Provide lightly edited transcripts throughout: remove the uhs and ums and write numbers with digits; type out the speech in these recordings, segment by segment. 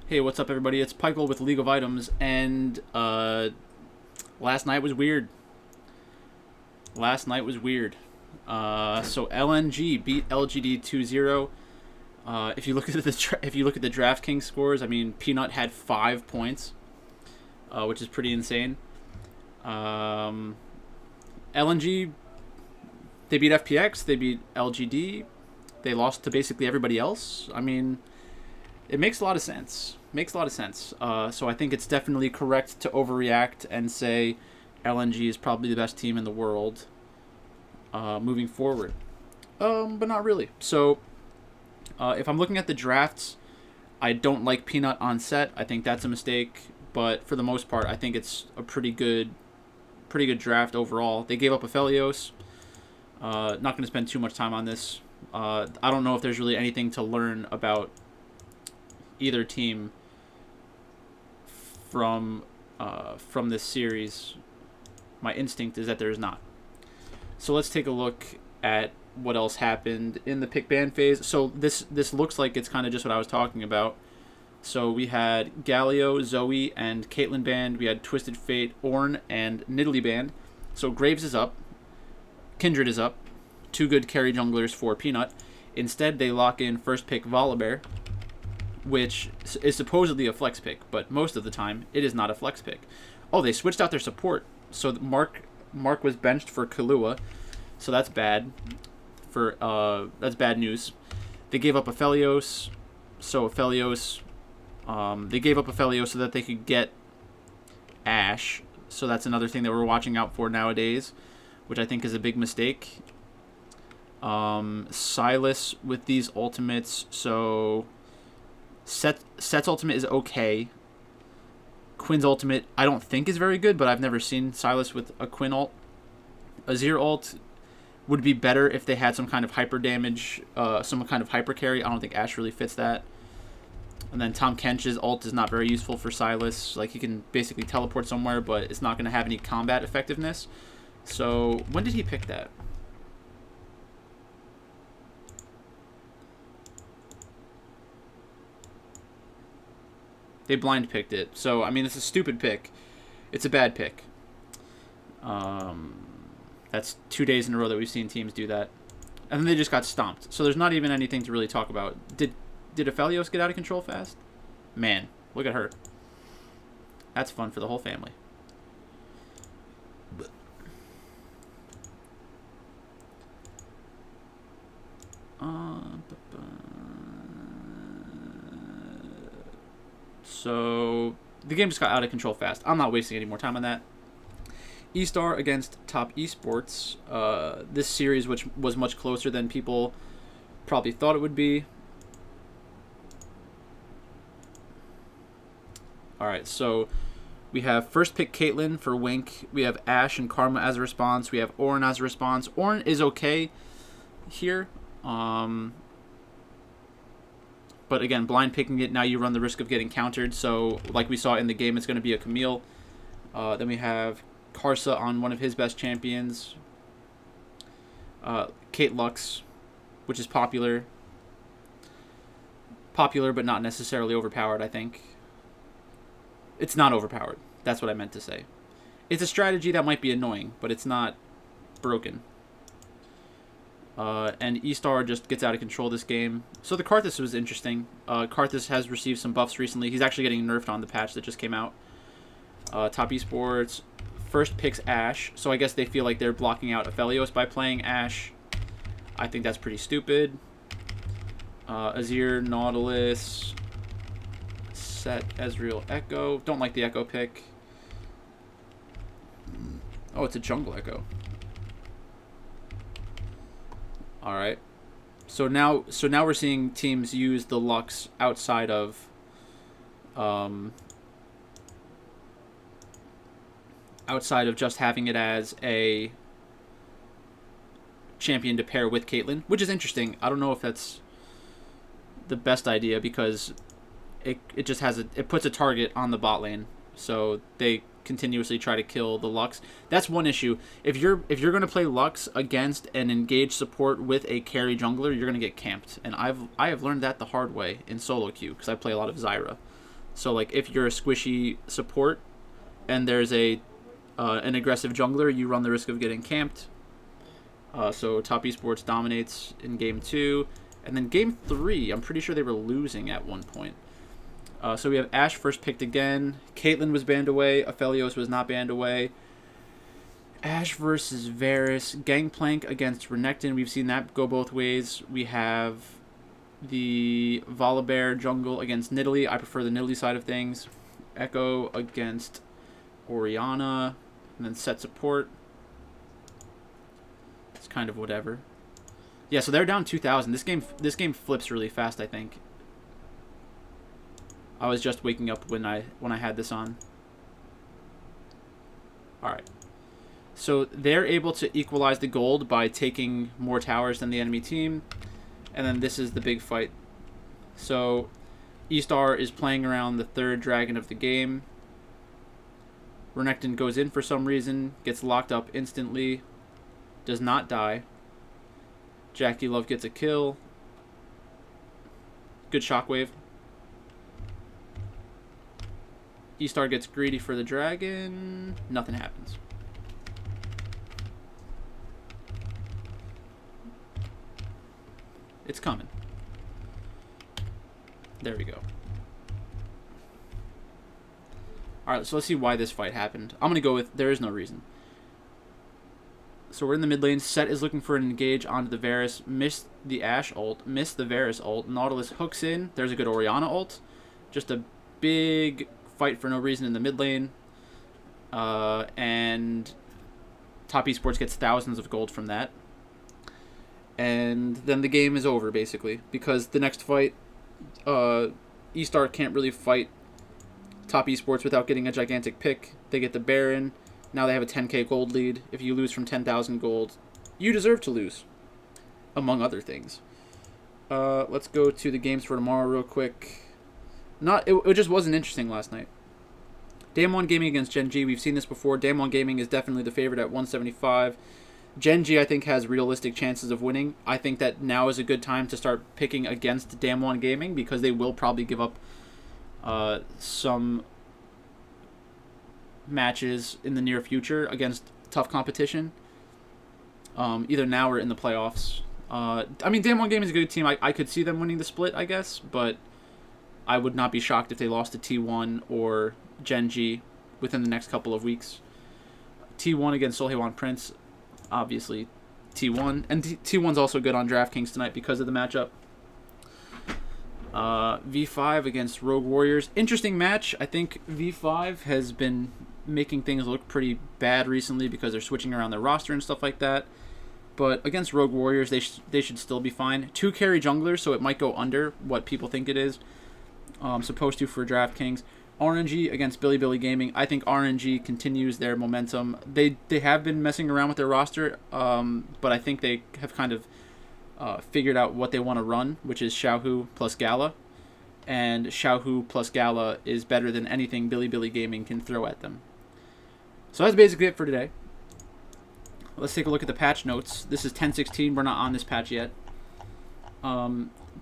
Hey, what's up, everybody? It's Pikel with League of Items, and last night was weird. Last night was weird. So LNG beat LGD 2-0. If you look at if you look at the DraftKings scores, I mean, Peanut had 5 points, which is pretty insane. LNG, they beat FPX, they beat LGD, they lost to basically everybody else. I mean, it makes a lot of sense. So I think it's definitely correct to overreact and say LNG is probably the best team in the world moving forward. But not really. So if I'm looking at the drafts, I don't like Peanut on set. I think that's a mistake. But for the most part, I think it's a pretty good draft overall. They gave up Aphelios. Not going to spend too much time on this. I don't know if there's really anything to learn about either team from this series. My instinct is that there's not. So let's take a look at what else happened in the pick ban phase. So this looks like it's kind of just what I was talking about. So we had Galio, Zoe, and Caitlyn banned. We had Twisted Fate, Ornn, and Nidalee banned. So Graves is up. Kindred is up. Two good carry junglers for Peanut. Instead, they lock in first pick Volibear, which is supposedly a flex pick, but most of the time it is not a flex pick. Oh, they switched out their support. So Mark was benched for Kahlua, so that's bad. That's bad news. They gave up Aphelios, so they gave up Aphelios so that they could get Ashe. So that's another thing that we're watching out for nowadays, which I think is a big mistake. Silas with these ultimates, so Set's ultimate is okay. Quinn's ultimate I don't think is very good, but I've never seen Silas with a Quinn ult. Azir ult would be better if they had some kind of hyper damage, some kind of hyper carry. I don't think Ashe really fits that. And then Tom Kench's ult is not very useful for Silas. Like, he can basically teleport somewhere, but it's not going to have any combat effectiveness. So when did he pick that? They blind picked it. So, I mean, it's a stupid pick. It's a bad pick. That's 2 days in a row that we've seen teams do that. And then they just got stomped. So there's not even anything to really talk about. Did Aphelios get out of control fast? Man, look at her. That's fun for the whole family. So the game just got out of control fast. I'm not wasting any more time on that. E-Star against Top Esports. This series, which was much closer than people probably thought it would be. Alright, so we have first pick Caitlyn for Wink. We have Ashe and Karma as a response. We have Ornn as a response. Ornn is okay here. But again, blind picking it, now you run the risk of getting countered. So, like we saw in the game, it's going to be a Camille. Then we have Karsa on one of his best champions. Kate Lux, which is popular. Popular, but not necessarily overpowered, I think. It's not overpowered. That's what I meant to say. It's a strategy that might be annoying, but it's not broken. And E-Star just gets out of control this game. So the Karthus was interesting. Karthus has received some buffs recently. He's actually getting nerfed on the patch that just came out. Top Esports first picks Ashe. So I guess they feel like they're blocking out Aphelios by playing Ashe. I think that's pretty stupid. Azir, Nautilus, Set, Ezreal, Echo. Don't like the Echo pick. Oh, it's a jungle Echo. All right, so now we're seeing teams use the Lux outside of, just having it as a champion to pair with Caitlyn, which is interesting. I don't know if that's the best idea because it just has it puts a target on the bot lane, so they continuously try to kill the Lux. That's one issue. If you're going to play Lux against an engaged support with a carry jungler, you're going to get camped. And I have learned that the hard way in solo queue because I play a lot of Zyra. So like if you're a squishy support and there's an aggressive jungler, you run the risk of getting camped. So Top Esports dominates in game 2. And then game 3, I'm pretty sure they were losing at one point. So we have Ashe first picked again. Caitlyn was banned away. Aphelios was not banned away. Ashe versus Varus. Gangplank against Renekton. We've seen that go both ways. We have the Volibear jungle against Nidalee. I prefer the Nidalee side of things. Echo against Orianna. And then set support. It's kind of whatever. Yeah, so they're down 2,000. This game flips really fast, I think. I was just waking up when I had this on. All right. So they're able to equalize the gold by taking more towers than the enemy team. And then this is the big fight. So E-Star is playing around the 3rd dragon of the game. Renekton goes in for some reason, gets locked up instantly, does not die. Jackie Love gets a kill. Good shockwave. E-Star gets greedy for the dragon. Nothing happens. It's coming. There we go. Alright, so let's see why this fight happened. I'm going to go with there is no reason. So we're in the mid lane. Set is looking for an engage onto the Varus. Missed the Ashe ult. Missed the Varus ult. Nautilus hooks in. There's a good Orianna ult. Just a big fight for no reason in the mid lane. And Top Esports gets thousands of gold from that. And then the game is over, basically. Because the next fight, E-Star can't really fight Top Esports without getting a gigantic pick. They get the Baron. Now they have a 10k gold lead. If you lose from 10,000 gold, you deserve to lose. Among other things. Let's go to the games for tomorrow real quick. It just wasn't interesting last night. Damwon Gaming against Gen G. We've seen this before. Damwon Gaming is definitely the favorite at 175. Gen G, I think, has realistic chances of winning. I think that now is a good time to start picking against Damwon Gaming because they will probably give up some matches in the near future against tough competition. Either now or in the playoffs. I mean, Damwon Gaming is a good team. I could see them winning the split, I guess, but I would not be shocked if they lost to T1 or Gen G within the next couple of weeks. T1 against Solhewan Prince, obviously T1. And T1's also good on DraftKings tonight because of the matchup. V5 against Rogue Warriors. Interesting match. I think V5 has been making things look pretty bad recently because they're switching around their roster and stuff like that. But against Rogue Warriors, they should still be fine. 2 carry junglers, so it might go under what people think it is. Supposed to for DraftKings. RNG against Billy Gaming. I think RNG continues their momentum. They have been messing around with their roster, but I think they have kind of figured out what they want to run, which is Xiaohu plus Gala. And Xiaohu plus Gala is better than anything Billy Gaming can throw at them. So that's basically it for today. Let's take a look at the patch notes. This is 10.16. We're not on this patch yet.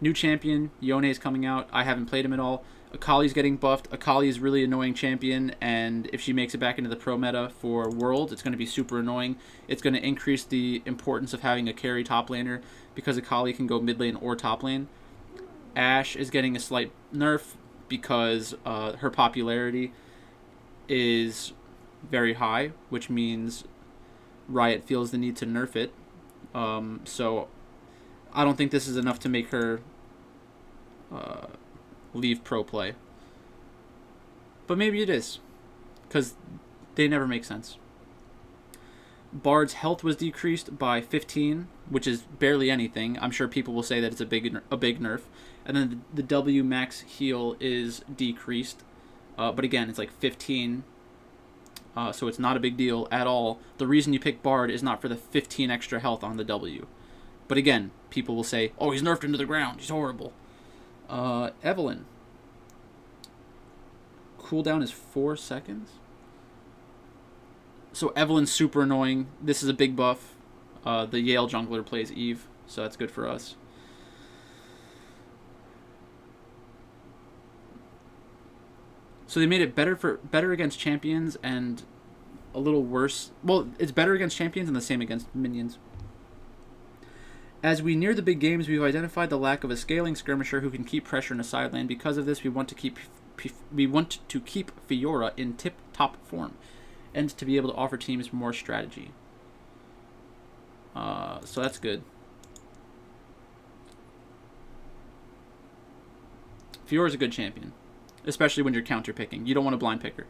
New champion. Yone is coming out. I haven't played him at all. Akali's getting buffed. Akali is really annoying champion, and if she makes it back into the pro meta for Worlds, it's going to be super annoying. It's going to increase the importance of having a carry top laner because Akali can go mid lane or top lane. Ashe is getting a slight nerf because her popularity is very high, which means Riot feels the need to nerf it. So I don't think this is enough to make her leave pro play. But maybe it is, because they never make sense. Bard's health was decreased by 15, which is barely anything. I'm sure people will say that it's a big nerf. And then the W max heal is decreased. But again, it's like 15. So it's not a big deal at all. The reason you pick Bard is not for the 15 extra health on the W. But again, people will say, oh, he's nerfed into the ground. He's horrible. Evelynn. Cooldown is 4 seconds. So Evelyn's super annoying. This is a big buff. The Yale jungler plays Eve, so that's good for us. So they made it better against champions and a little worse. Well, it's better against champions and the same against minions. As we near the big games, we've identified the lack of a scaling skirmisher who can keep pressure in a side lane. Because of this, we want to keep Fiora in tip-top form, and to be able to offer teams more strategy. So that's good. Fiora's a good champion, especially when you're counter picking. You don't want to blind pick her.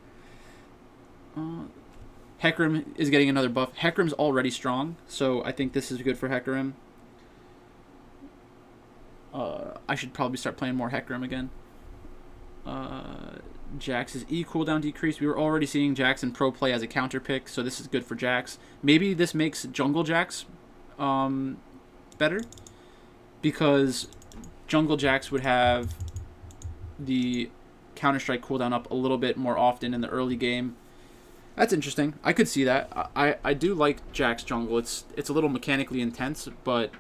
Hecarim is getting another buff. Hecarim's already strong, so I think this is good for Hecarim. I should probably start playing more Hecarim again. Jax's E cooldown decreased. We were already seeing Jax in pro play as a counter pick, so this is good for Jax. Maybe this makes jungle Jax better, because jungle Jax would have the Counter-Strike cooldown up a little bit more often in the early game. That's interesting. I could see that. I do like Jax jungle. It's a little mechanically intense, but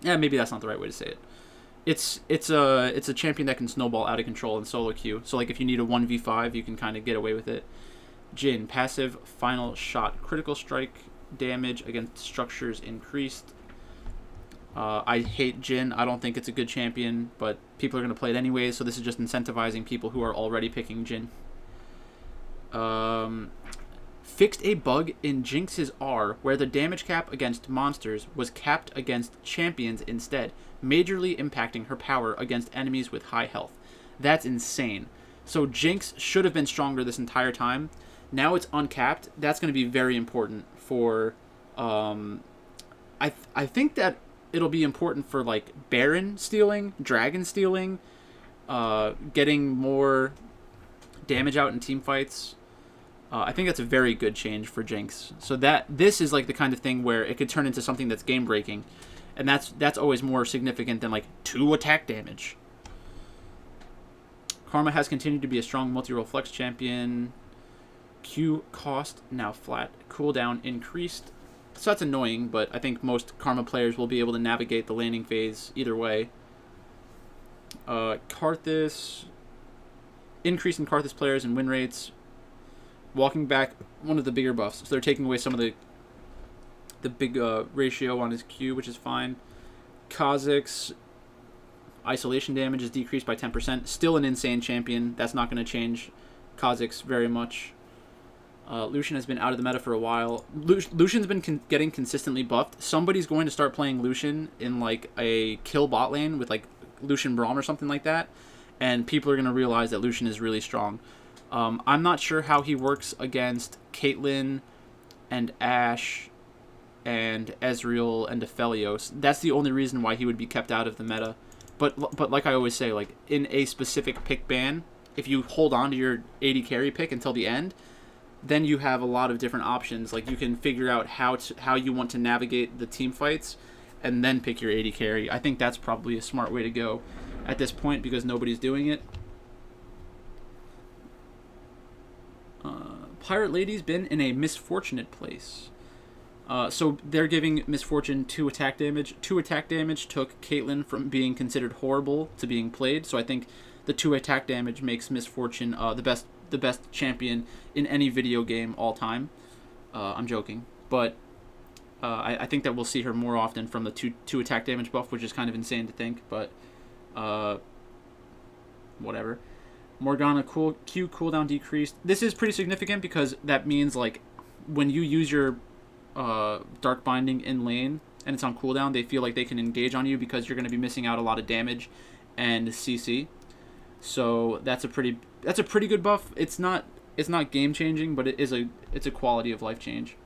yeah, maybe that's not the right way to say it. It's a champion that can snowball out of control in solo queue. So like if you need a 1v5, you can kind of get away with it. Jhin, passive final shot critical strike damage against structures increased. I hate Jhin. I don't think it's a good champion, but people are going to play it anyways, so this is just incentivizing people who are already picking Jhin. Fixed a bug in Jinx's R where the damage cap against monsters was capped against champions instead, majorly impacting her power against enemies with high health. That's insane. So Jinx should have been stronger this entire time. Now it's uncapped. That's going to be very important for... I think that it'll be important for like Baron stealing, Dragon stealing, getting more damage out in team fights. I think that's a very good change for Jinx. So this is like the kind of thing where it could turn into something that's game breaking, and that's always more significant than like 2 attack damage. Karma has continued to be a strong multi-role flex champion. Q cost now flat. Cooldown increased. So that's annoying, but I think most Karma players will be able to navigate the laning phase either way. Karthus. Increase in Karthus players and win rates. Walking back one of the bigger buffs. So they're taking away some of the big ratio on his Q, which is fine. Kha'Zix's isolation damage is decreased by 10%. Still an insane champion. That's not going to change Kha'Zix very much. Lucian has been out of the meta for a while. Lucian's been getting consistently buffed. Somebody's going to start playing Lucian in like a kill bot lane with like Lucian Braum or something like that, and people are going to realize that Lucian is really strong. I'm not sure how he works against Caitlyn and Ashe and Ezreal and Aphelios. That's the only reason why he would be kept out of the meta. But like I always say, like in a specific pick ban, if you hold on to your AD carry pick until the end, then you have a lot of different options. Like you can figure out how you want to navigate the team fights, and then pick your AD carry. I think that's probably a smart way to go at this point because nobody's doing it. Pirate Lady's been in a misfortunate place. So they're giving Misfortune 2 attack damage. 2 attack damage took Caitlyn from being considered horrible to being played. So I think the 2 attack damage makes Misfortune the best champion in any video game all time. I'm joking, but I think that we'll see her more often from the 2 attack damage buff, which is kind of insane to think, but whatever. Morgana Q cooldown decreased. This is pretty significant because that means like when you use your Dark Binding in lane and it's on cooldown, they feel like they can engage on you because you're going to be missing out a lot of damage and CC. So that's a pretty good buff. It's not game changing, but it's a quality of life change.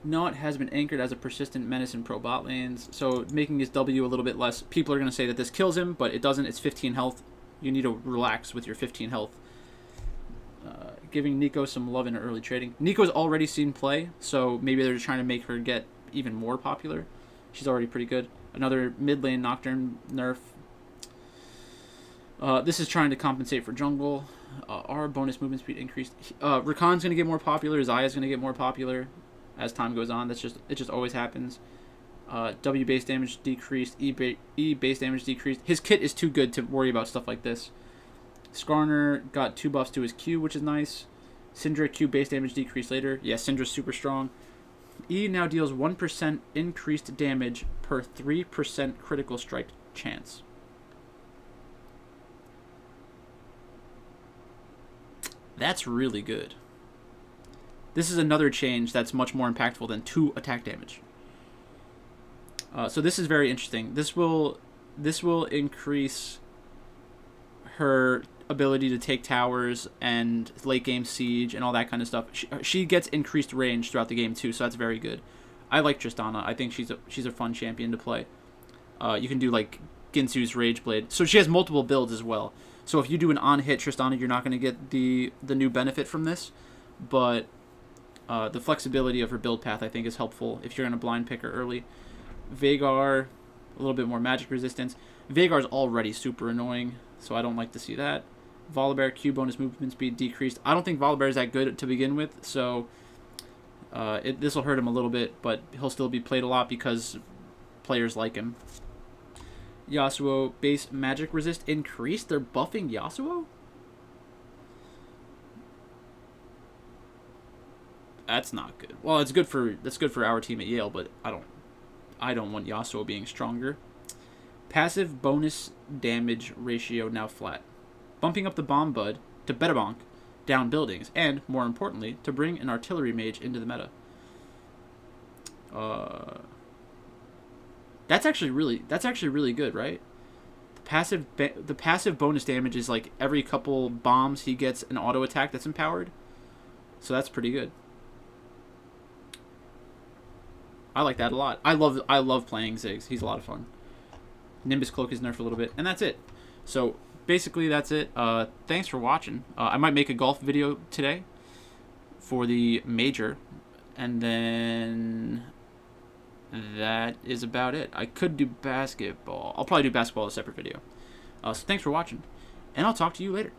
Not has been anchored as a persistent menace in pro bot lanes, so making his W a little bit less. People are going to say that this kills him, but it doesn't. It's 15 health. You need to relax with your 15 health. Giving Neeko some love in early trading. Neeko's already seen play, so maybe they're trying to make her get even more popular. She's already pretty good. Another mid lane Nocturne nerf. This is trying to compensate for jungle. Our bonus movement speed increased. Rakan's going to get more popular. Zaya's going to get more popular as time goes on. It just always happens. W base damage decreased. E base damage decreased. His kit is too good to worry about stuff like this. Skarner got 2 buffs to his Q, which is nice. Syndra Q base damage decreased later. Yeah, Syndra's super strong. E now deals 1% increased damage per 3% critical strike chance. That's really good. This is another change that's much more impactful than 2 attack damage. So this is very interesting. This will increase her ability to take towers and late game siege and all that kind of stuff. She gets increased range throughout the game too, so that's very good. I like Tristana. I think she's a fun champion to play. You can do like Ginsu's Rage Blade. So she has multiple builds as well. So if you do an on-hit Tristana, you're not going to get the new benefit from this, but the flexibility of her build path I think is helpful if you're going to blind pick her early. Veigar, a little bit more magic resistance. Veigar's already super annoying, so I don't like to see that. Volibear, Q bonus movement speed decreased. I don't think Volibear is that good to begin with, so this will hurt him a little bit, but he'll still be played a lot because players like him. Yasuo, base magic resist increased? They're buffing Yasuo? That's not good. Well, that's good for our team at Yale, but I don't want Yasuo being stronger. Passive bonus damage ratio now flat. Bumping up the Bomb Bud to Beta Bonk down buildings, and, more importantly, to bring an artillery mage into the meta. That's actually really good, right? The passive bonus damage is like every couple bombs he gets an auto attack that's empowered. So that's pretty good. I like that a lot. I love playing Ziggs. He's a lot of fun. Nimbus Cloak is nerfed a little bit, and that's it. So basically that's it. Thanks for watching. I might make a golf video today for the major, and then that is about it. I could do basketball. I'll probably do basketball in a separate video. So thanks for watching, and I'll talk to you later.